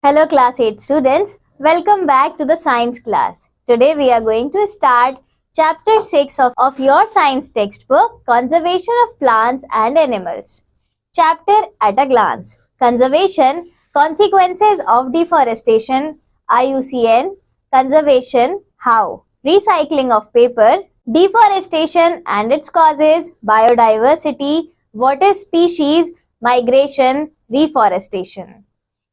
Hello class 8 students, welcome back to the science class. Today we are going to start chapter 6 of your science textbook, Conservation of Plants and Animals. Chapter at a glance, Conservation, Consequences of Deforestation, IUCN, Conservation, How, Recycling of Paper, Deforestation and its causes, Biodiversity, Water species, Migration, Reforestation.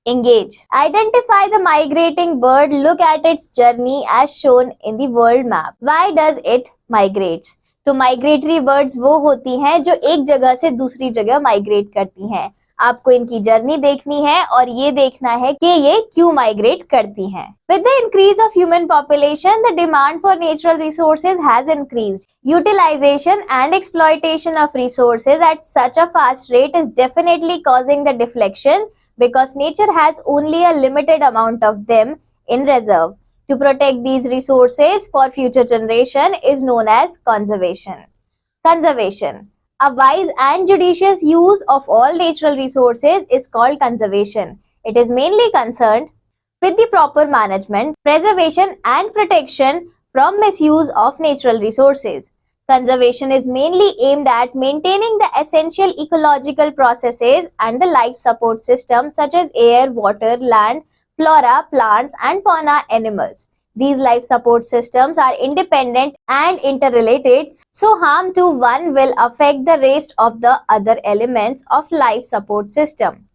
Engage. Identify the migrating bird. Look at its journey as shown in the world map. Why does it migrate? तो migratory birds वो होती हैं जो एक जगह से दूसरी जगह माइग्रेट करती हैं. आपको इनकी जर्नी देखनी है और ये देखना है कि ये क्यों माइग्रेट करती हैं. With the increase of human population, the demand for natural resources has increased. Utilization and exploitation of resources at such a fast rate is definitely causing the deflection because nature has only a limited amount of them in reserve. To protect these resources for future generation is known as conservation. Conservation. A wise and judicious use of all natural resources is called conservation. It is mainly concerned with the proper management, preservation and protection from misuse of natural resources. Conservation is mainly aimed at maintaining the essential ecological processes and the life support systems such as air, water, land, flora, plants and fauna animals. These life support systems are independent and interrelated, so harm to one will affect the rest of the other elements of life support system.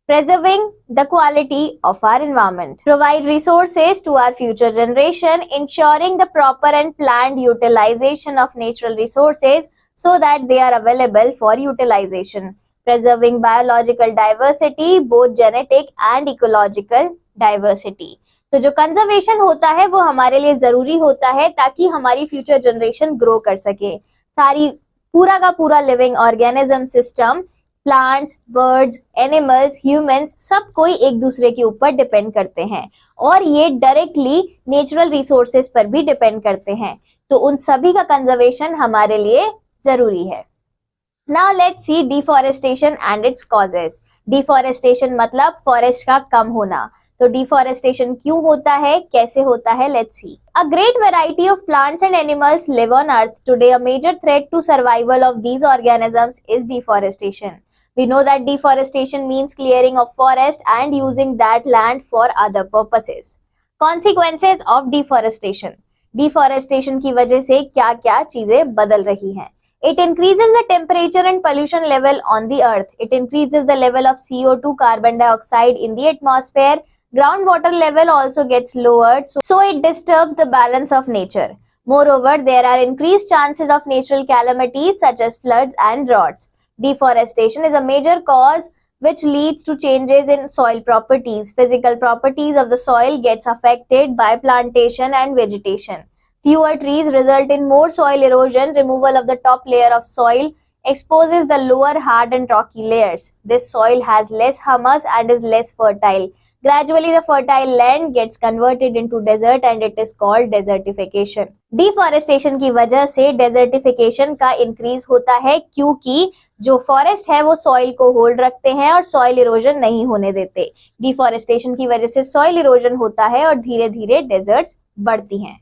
Preserving the quality of our environment. Provide resources to our future generation, ensuring the proper and planned utilization of natural resources so that they are available for utilization. Preserving biological diversity, both genetic and ecological diversity. तो जो conservation होता है वो हमारे लिए जरूरी होता है ताकि हमारी फ्यूचर जनरेशन ग्रो कर सके. सारी पूरा का पूरा living organism system, plants, birds, animals, humans सब कोई एक दूसरे के ऊपर डिपेंड करते हैं और ये डायरेक्टली नेचुरल रिसोर्सेज पर भी डिपेंड करते हैं. तो उन सभी का कंजर्वेशन हमारे लिए जरूरी है. Now let's see deforestation and it's causes. Deforestation मतलब फॉरेस्ट का कम होना. तो डिफॉरेस्टेशन क्यों होता है, कैसे होता है, let's see. A great variety of plants and animals live on earth today. A major threat to survival of these organisms is deforestation. We know that deforestation means clearing of forest and using that land for other purposes. Consequences of deforestation. Deforestation की वजह से क्या क्या चीजें बदल रही हैं. It increases the temperature and pollution level on the earth. It increases the level of CO2, carbon dioxide in the atmosphere. Groundwater level also gets lowered, so it disturbs the balance of nature. Moreover, there are increased chances of natural calamities such as floods and droughts. Deforestation is a major cause which leads to changes in soil properties. Physical properties of the soil gets affected by plantation and vegetation. Fewer trees result in more soil erosion. Removal of the top layer of soil exposes the lower hard and rocky layers. This soil has less humus and is less fertile. Gradually, the fertile land gets converted into desert and it is called desertification. Deforestation की वजह से desertification का increase होता है क्योंकि जो forest है वो सॉइल को होल्ड रखते हैं और सॉइल इरोजन नहीं होने देते. डिफॉरेस्टेशन की वजह से सॉइल इरोजन होता है और धीरे धीरे डेजर्ट्स बढ़ती हैं.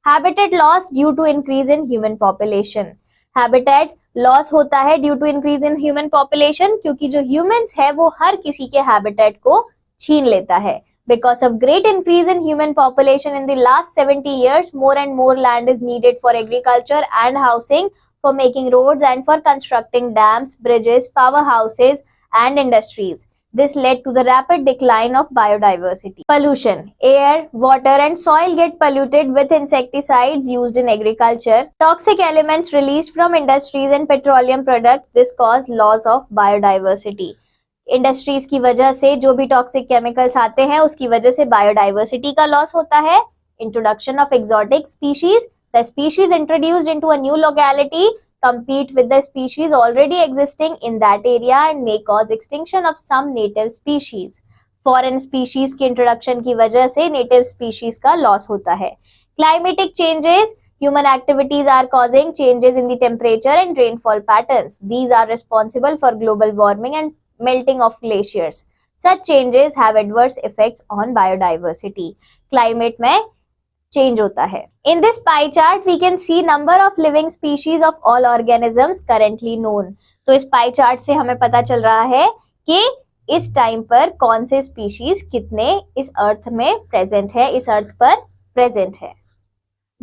Habitat loss due to increase in human population. Habitat loss होता है due to increase in human population क्योंकि जो ह्यूमंस है वो हर किसी के हैबिटेट को छीन लेता है. Because of great increase in human population in the last 70 years, more and more land is needed for agriculture and housing, for making roads and for constructing dams, bridges, powerhouses and industries. This led to the rapid decline of biodiversity. Pollution. Air, water and soil get polluted with insecticides used in agriculture. Toxic elements released from industries and petroleum products. This cause loss of biodiversity. Industries की वजह से जो भी toxic chemicals आते हैं उसकी वजह से बायोडाइवर्सिटी का लॉस होता है. Introduction of exotic species. The species introduced into a new locality compete with the species already existing in that area and may cause extinction of some native species. Foreign species की introduction की वजह से native species का loss होता है. Climatic changes. Human activities are causing changes in the temperature and rainfall patterns. These are responsible for global warming and melting of glaciers. Such changes have adverse effects on biodiversity. Climate में change होता है. In this pie chart, we can see number of living species of all organisms currently known. तो इस pie chart से हमें पता चल रहा है कि इस टाइम पर कौन से स्पीशीज कितने इस अर्थ में प्रेजेंट है, इस अर्थ पर प्रेजेंट है.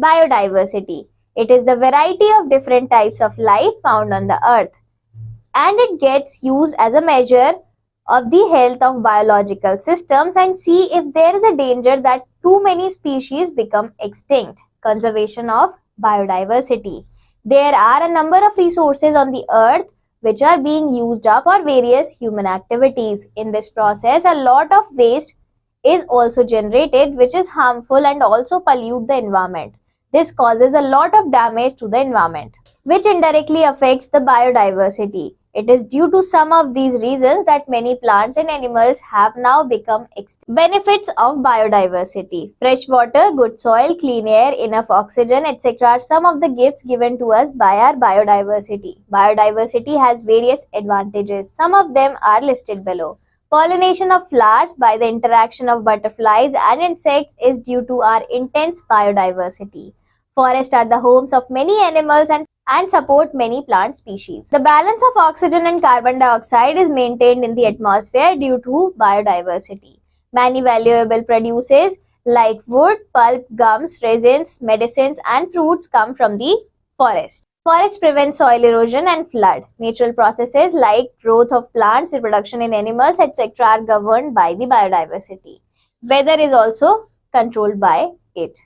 Biodiversity. It is the variety of different types of life found on the earth, and it gets used as a measure of the health of biological systems and see if there is a danger that too many species become extinct. Conservation of biodiversity. There are a number of resources on the earth which are being used up for various human activities. In this process, a lot of waste is also generated which is harmful and also pollute the environment. This causes a lot of damage to the environment, which indirectly affects the biodiversity. It is due to some of these reasons that many plants and animals have now become extinct. Benefits of biodiversity. Fresh water, good soil, clean air, enough oxygen, etc. are some of the gifts given to us by our biodiversity. Biodiversity has various advantages. Some of them are listed below. Pollination of flowers by the interaction of butterflies and insects is due to our intense biodiversity. Forests are the homes of many animals and support many plant species. The balance of oxygen and carbon dioxide is maintained in the atmosphere due to biodiversity. Many valuable produces like wood, pulp, gums, resins, medicines and fruits come from the forest. Forests prevent soil erosion and flood. Natural processes like growth of plants, reproduction in animals, etc. are governed by the biodiversity. Weather is also controlled by it.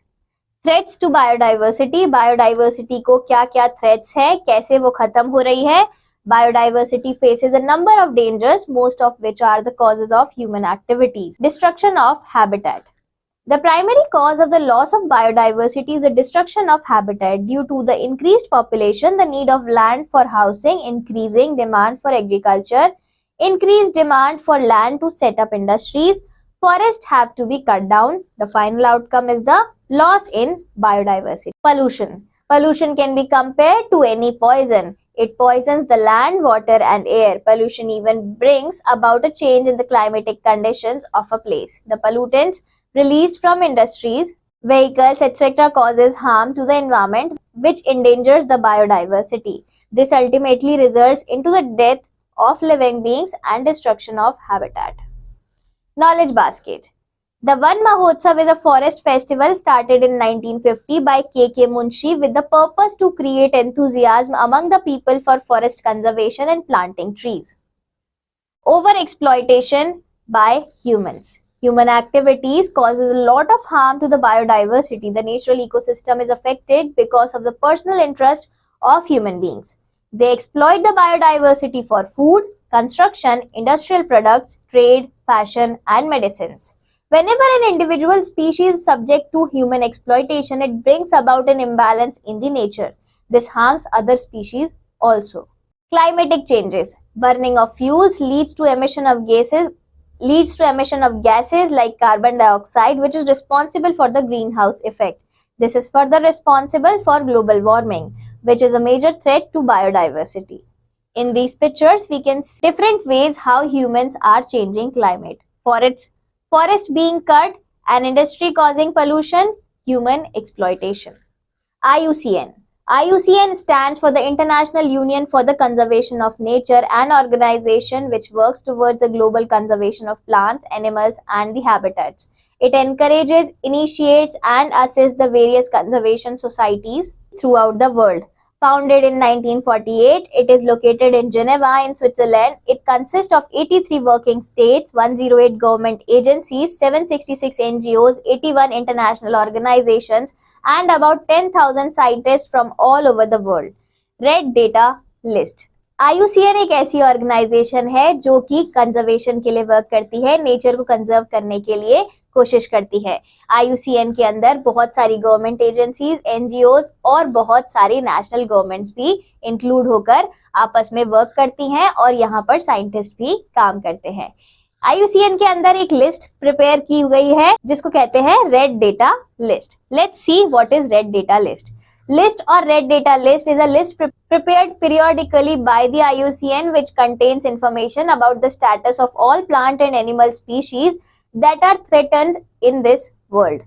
Threats to biodiversity. Biodiversity को क्या क्या threats हैं, कैसे वो खत्म हो रही है. Biodiversity faces a number of dangers, most of which are the causes of human activities. Destruction of habitat. The primary cause of the loss of biodiversity is the destruction of habitat due to the increased population, the need of land for housing, increasing demand for agriculture, increased demand for land to set up industries. Forests have to be cut down. The final outcome is the loss in biodiversity. Pollution. Pollution can be compared to any poison. It poisons the land, water and air. Pollution even brings about a change in the climatic conditions of a place. The pollutants released from industries, vehicles, etc. causes harm to the environment which endangers the biodiversity. This ultimately results into the death of living beings and destruction of habitat. Knowledge basket. The Van Mahotsav is a forest festival started in 1950 by K.K. Munshi with the purpose to create enthusiasm among the people for forest conservation and planting trees. Overexploitation by humans. Human activities causes a lot of harm to the biodiversity. The natural ecosystem is affected because of the personal interest of human beings. They exploit the biodiversity for food, construction, industrial products, trade, fashion, and medicines. Whenever an individual species is subject to human exploitation, it brings about an imbalance in the nature. This harms other species also. Climatic changes. Burning of fuels leads to emission of gases like carbon dioxide, which is responsible for the greenhouse effect. This is further responsible for global warming, which is a major threat to biodiversity. In these pictures, we can see different ways how humans are changing climate. Forest being cut, and industry causing pollution, human exploitation. IUCN. IUCN stands for the International Union for the Conservation of Nature, an organization which works towards the global conservation of plants, animals, and the habitats. It encourages, initiates, and assists the various conservation societies throughout the world. Founded in 1948, it is located in Geneva in Switzerland. It consists of 83 working states, 108 government agencies, 766 NGOs, 81 international organizations, and about 10,000 scientists from all over the world. Red Data List. IUCN एक ऐसी organisation है जो कि conservation के लिए work करती है, nature को कंजर्व करने के लिए कोशिश करती है. IUCN के अंदर बहुत सारी गवर्नमेंट एजेंसीज, एनजीओज और बहुत सारी नेशनल गवर्नमेंट्स भी इंक्लूड होकर आपस में वर्क करती हैं और यहाँ पर साइंटिस्ट भी काम करते हैं. IUCN के अंदर एक लिस्ट प्रिपेयर की गई है जिसको कहते हैं red data list. Let's see what is red data list. List or red data list is a list prepared periodically by the IUCN which contains information about the status of all plant and animal species that are threatened in this world.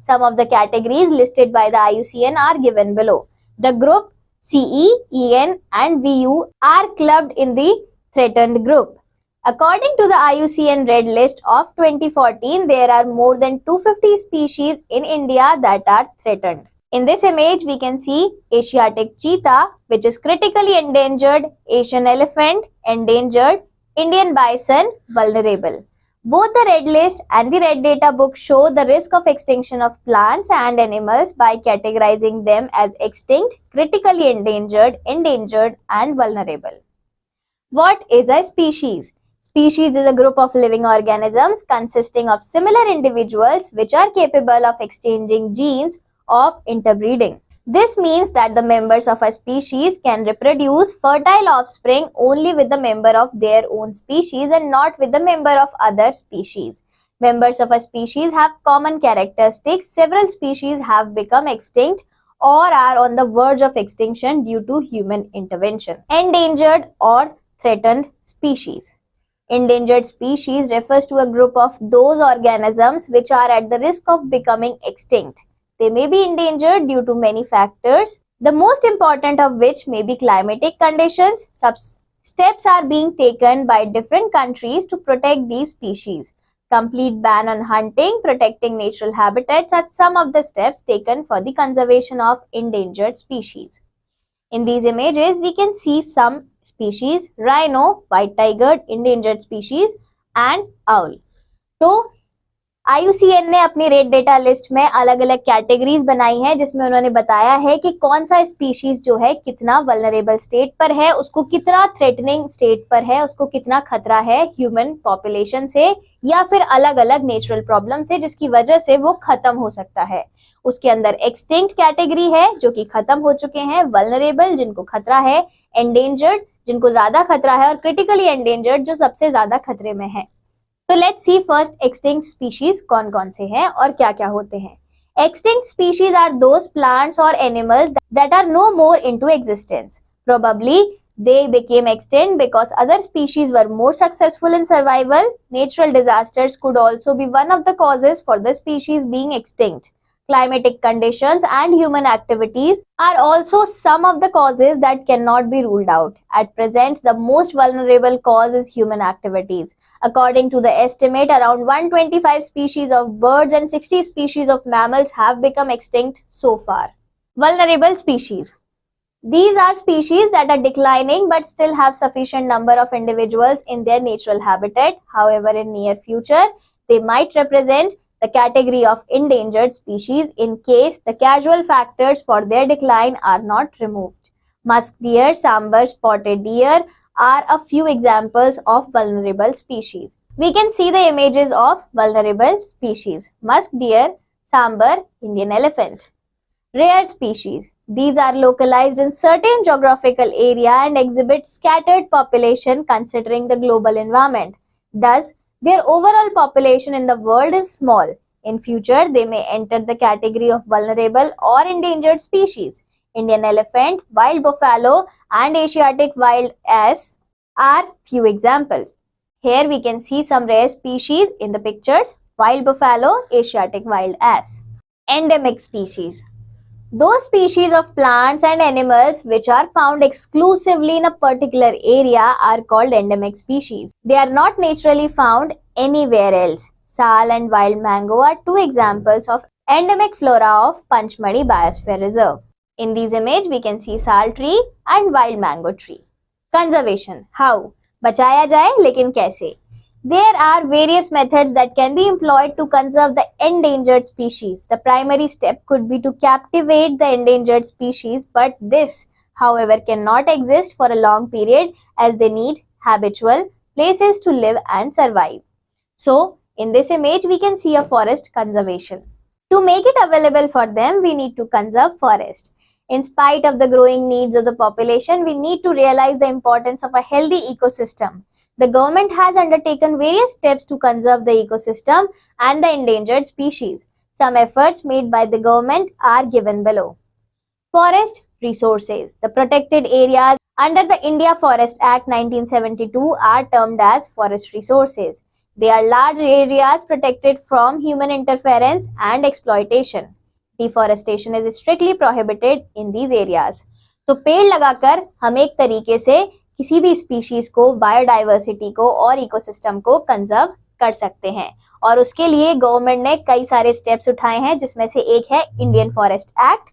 Some of the categories listed by the IUCN are given below. The group CE, EN and VU are clubbed in the threatened group. According to the IUCN Red List of 2014, there are more than 250 species in India that are threatened. In this image, we can see Asiatic cheetah, which is critically endangered, Asian elephant, endangered, Indian bison, vulnerable. Both the Red List and the Red Data Book show the risk of extinction of plants and animals by categorizing them as extinct, critically endangered, endangered, and vulnerable. What is a species? Species is a group of living organisms consisting of similar individuals which are capable of exchanging genes of interbreeding. This means that the members of a species can reproduce fertile offspring only with the member of their own species and not with the member of other species. Members of a species have common characteristics. Several species have become extinct or are on the verge of extinction due to human intervention. Endangered or threatened species. Endangered species refers to a group of those organisms which are at the risk of becoming extinct. They may be endangered due to many factors, the most important of which may be climatic conditions. Steps are being taken by different countries to protect these species. Complete ban on hunting, protecting natural habitats are some of the steps taken for the conservation of endangered species. In these images, we can see some species, rhino, white tiger, endangered species and owl. तो IUCN ने अपनी red data list में अलग अलग categories बनाई हैं जिसमें उन्होंने बताया है कि कौन सा स्पीशीज जो है कितना वल्नरेबल स्टेट पर है, उसको कितना थ्रेटनिंग स्टेट पर है, उसको कितना खतरा है ह्यूमन पॉपुलेशन से या फिर अलग अलग नेचुरल प्रॉब्लम से जिसकी वजह से वो खत्म हो सकता है. उसके अंदर एक्सटिंक्ट कैटेगरी है जो कि खत्म हो चुके हैं, वल्नरेबल जिनको खतरा है, एंडेंजर्ड जिनको ज्यादा खतरा है और क्रिटिकली एंडेंजर्ड जो सबसे ज्यादा खतरे में है. तो let's see first extinct species कौन कौन से हैं और क्या क्या होते हैं. Extinct species are those plants or animals that are no more into existence. Probably they became extinct because other species were more successful in survival. Natural disasters could also be one of the causes for the species being extinct. Climatic conditions and human activities are also some of the causes that cannot be ruled out. At present, the most vulnerable cause is human activities. According to the estimate, around 125 species of birds and 60 species of mammals have become extinct so far. Vulnerable species. These are species that are declining but still have sufficient number of individuals in their natural habitat. However, in near future, they might represent the category of endangered species in case the causal factors for their decline are not removed. Musk deer, sambar, spotted deer are a few examples of vulnerable species. We can see the images of vulnerable species. Musk deer, sambar, Indian elephant. Rare species. These are localized in certain geographical area and exhibit scattered population considering the global environment. Thus, their overall population in the world is small. In future, they may enter the category of vulnerable or endangered species. Indian elephant, wild buffalo, and Asiatic wild ass are few examples. Here we can see some rare species in the pictures: wild buffalo, Asiatic wild ass. Endemic species. Those species of plants and animals which are found exclusively in a particular area are called endemic species. They are not naturally found anywhere else. Sal and wild mango are two examples of endemic flora of Panchmadi Biosphere Reserve. In these images, we can see sal tree and wild mango tree. Conservation. How? बचाया जाए लेकिन कैसे? There are various methods that can be employed to conserve the endangered species. The primary step could be to captivate the endangered species, but this, however, cannot exist for a long period as they need habitual places to live and survive. So, in this image, we can see a forest conservation. To make it available for them, we need to conserve forest. In spite of the growing needs of the population, we need to realize the importance of a healthy ecosystem. The government has undertaken various steps to conserve the ecosystem and the endangered species. Some efforts made by the government are given below. Forest resources. The protected areas under the India Forest Act 1972 are termed as forest resources. They are large areas protected from human interference and exploitation. Deforestation is strictly prohibited in these areas. तो पेड़ लगाकर हम एक तरीके से किसी भी species को, बायोडाइवर्सिटी को और इकोसिस्टम को कंजर्व कर सकते हैं, और उसके लिए गवर्नमेंट ने कई सारे स्टेप्स उठाए हैं, जिसमें से एक है Indian forest act.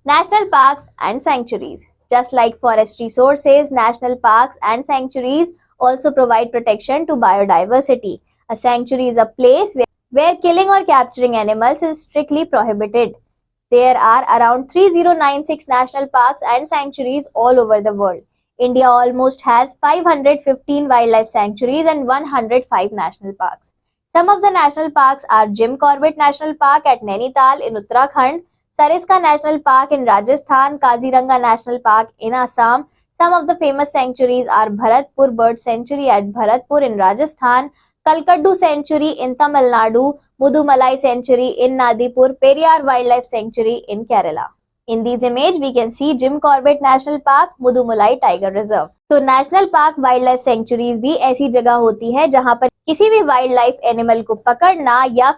National parks and sanctuaries. Just like forest resources, national parks and sanctuaries also provide protection to biodiversity. A sanctuary is a place where killing or capturing animals is strictly prohibited. There are around 3096 national parks and sanctuaries all over the world. India almost has 515 wildlife sanctuaries and 105 national parks. Some of the national parks are Jim Corbett National Park at Nainital in Uttarakhand, Sariska National Park in Rajasthan, Kaziranga National Park in Assam. Some of the famous sanctuaries are Bharatpur Bird Sanctuary at Bharatpur in Rajasthan, Kalkaddu Sanctuary in Tamil Nadu, Mudumalai Sanctuary in Nadipur, Periyar Wildlife Sanctuary in Kerala. In this image, we can see Jim Corbett National Park, Mudumalai Tiger Reserve. तो national park wild life sanctuaries भी ऐसी जगह होती है जहां पर किसी भी वाइल्ड लाइफ एनिमल को पकड़ना या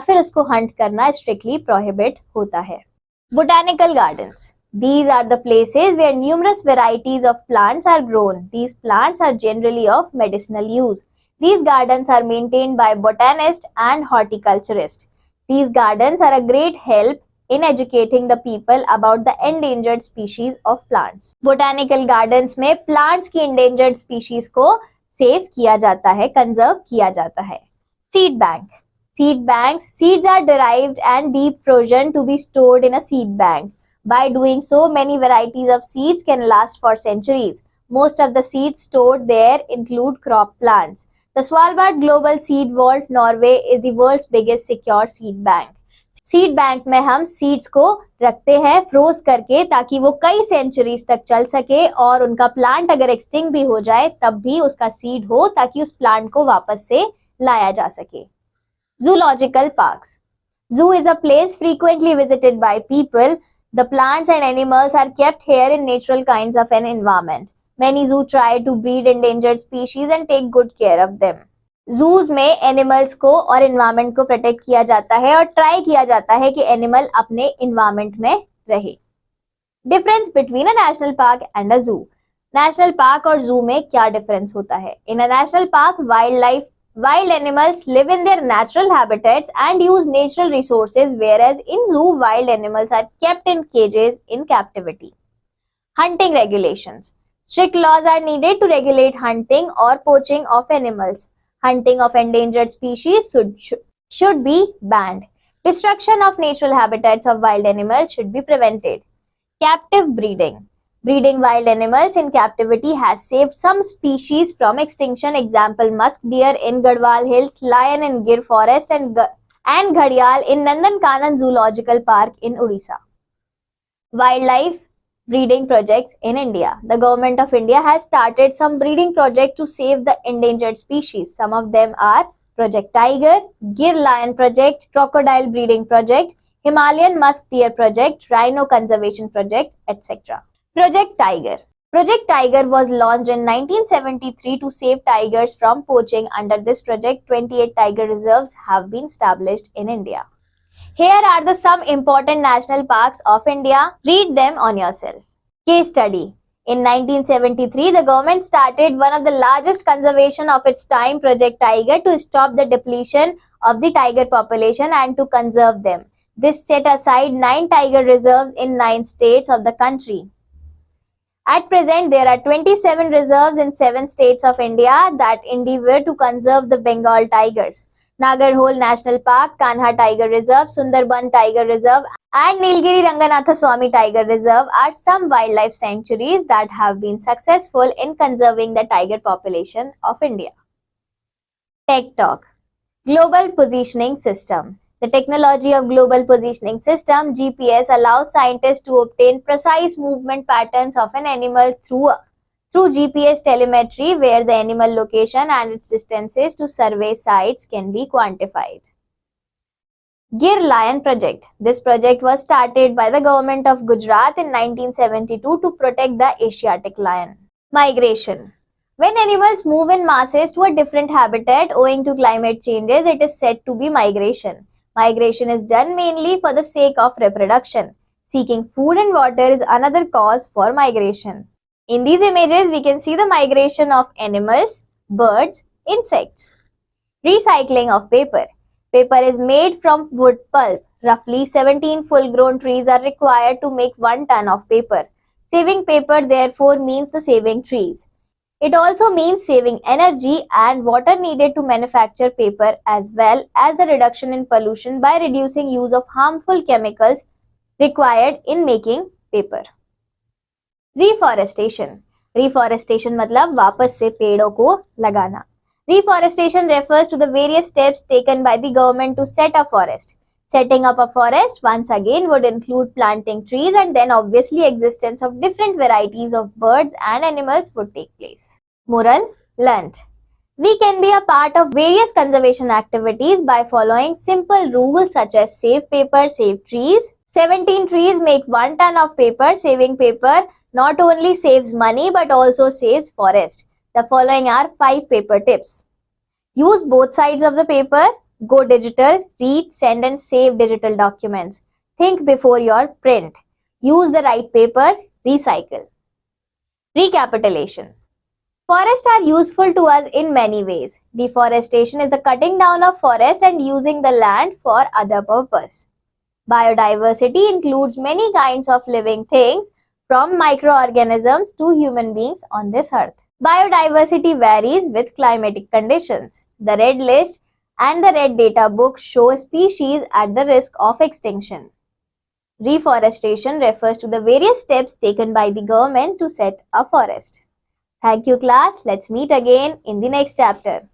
फिर उसको हंट करना स्ट्रिक्टली प्रोहिबिट होता है. Botanical gardens. These are the places where numerous varieties of plants are grown. These plants are generally of medicinal use. These gardens are maintained by botanists and horticulturists. These gardens are a great help in educating the people about the endangered species of plants. Botanical gardens में plants की endangered species को save किया जाता है, conserve किया जाता है. Seed bank. Seed banks. Seeds are derived and deep frozen to be stored in a seed bank. By doing so, many varieties of seeds can last for centuries. Most of the seeds stored there include crop plants. The Svalbard Global Seed Vault, Norway, is the world's biggest secure seed bank. Seed bank में हम seeds को रखते हैं froze करके, ताकि वो कई centuries तक चल सके, और उनका प्लांट अगर एक्सटिंक्ट भी हो जाए तब भी उसका सीड हो, ताकि उस प्लांट को वापस से लाया जा सके. Zoological parks. Zoo is a place frequently visited by people. The plants and animals are kept here in natural kinds of an environment. Many zoos try to breed endangered species and take good care of them. Zoos में animals को और environment को protect किया जाता है और try किया जाता है कि एनिमल अपने एनवायरमेंट में रहे. Difference between a national park and a zoo. National park और जू में क्या डिफरेंस होता है? In a national park, wild animals live in their natural habitats and use natural resources, whereas in zoo, wild animals are kept in cages in captivity. Hunting regulations. Strict laws are needed to regulate hunting or poaching of animals. Hunting of endangered species should be banned. Destruction of natural habitats of wild animals should be prevented. Captive breeding. Breeding wild animals in captivity has saved some species from extinction. Example: musk deer in Garhwal Hills, lion in Gir Forest, and Ghadial in Nandankanan Zoological Park in Odisha. Wildlife breeding projects in India. The government of India has started some breeding projects to save the endangered species. Some of them are Project Tiger, Gir Lion Project, Crocodile Breeding Project, Himalayan Musk Deer Project, Rhino Conservation Project, etc. Project Tiger. Project Tiger was launched in 1973 to save tigers from poaching. Under this project, 28 tiger reserves have been established in India. Here are some important national parks of India. Read them on yourself. Case study. In 1973, the government started one of the largest conservation of its time, Project Tiger, to stop the depletion of the tiger population and to conserve them. This set aside 9 tiger reserves in 9 states of the country. At present, there are 27 reserves in 7 states of India that endeavor to conserve the Bengal tigers. Nagarhole National Park, Kanha Tiger Reserve, Sundarban Tiger Reserve, and Nilgiri Ranganatha Swamy Tiger Reserve are some wildlife sanctuaries that have been successful in conserving the tiger population of India. Tech Talk. Global Positioning System. The technology of Global Positioning System (GPS) allows scientists to obtain precise movement patterns of an animal through GPS telemetry, where the animal location and its distances to survey sites can be quantified. Gir Lion Project. This project was started by the government of Gujarat in 1972 to protect the Asiatic lion. Migration. When animals move in masses to a different habitat owing to climate changes, it is said to be migration. Migration is done mainly for the sake of reproduction. Seeking food and water is another cause for migration. In these images, we can see the migration of animals, birds, insects. Recycling of paper. Paper is made from wood pulp. Roughly 17 full-grown trees are required to make 1 ton of paper. Saving paper therefore means the saving trees. It also means saving energy and water needed to manufacture paper as well as the reduction in pollution by reducing use of harmful chemicals required in making paper. Reforestation. Reforestation मतलब वापस से पेड़ों को लगाना. Reforestation refers to the various steps taken by the government to set a forest. Setting up a forest once again would include planting trees, and then obviously existence of different varieties of birds and animals would take place. Moral learnt. We can be a part of various conservation activities by following simple rules such as save paper, save trees. 17 trees make 1 ton of paper. Saving paper not only saves money but also saves forest. The following are 5 paper tips. Use both sides of the paper. Go digital. Read, send and save digital documents. Think before you print. Use the right paper. Recycle. Recapitulation. Forests are useful to us in many ways. Deforestation is the cutting down of forest and using the land for other purpose. Biodiversity includes many kinds of living things, from microorganisms to human beings on this earth. Biodiversity varies with climatic conditions. The Red List and the Red Data Book show species at the risk of extinction. Reforestation refers to the various steps taken by the government to set a forest. Thank you class. Let's meet again in the next chapter.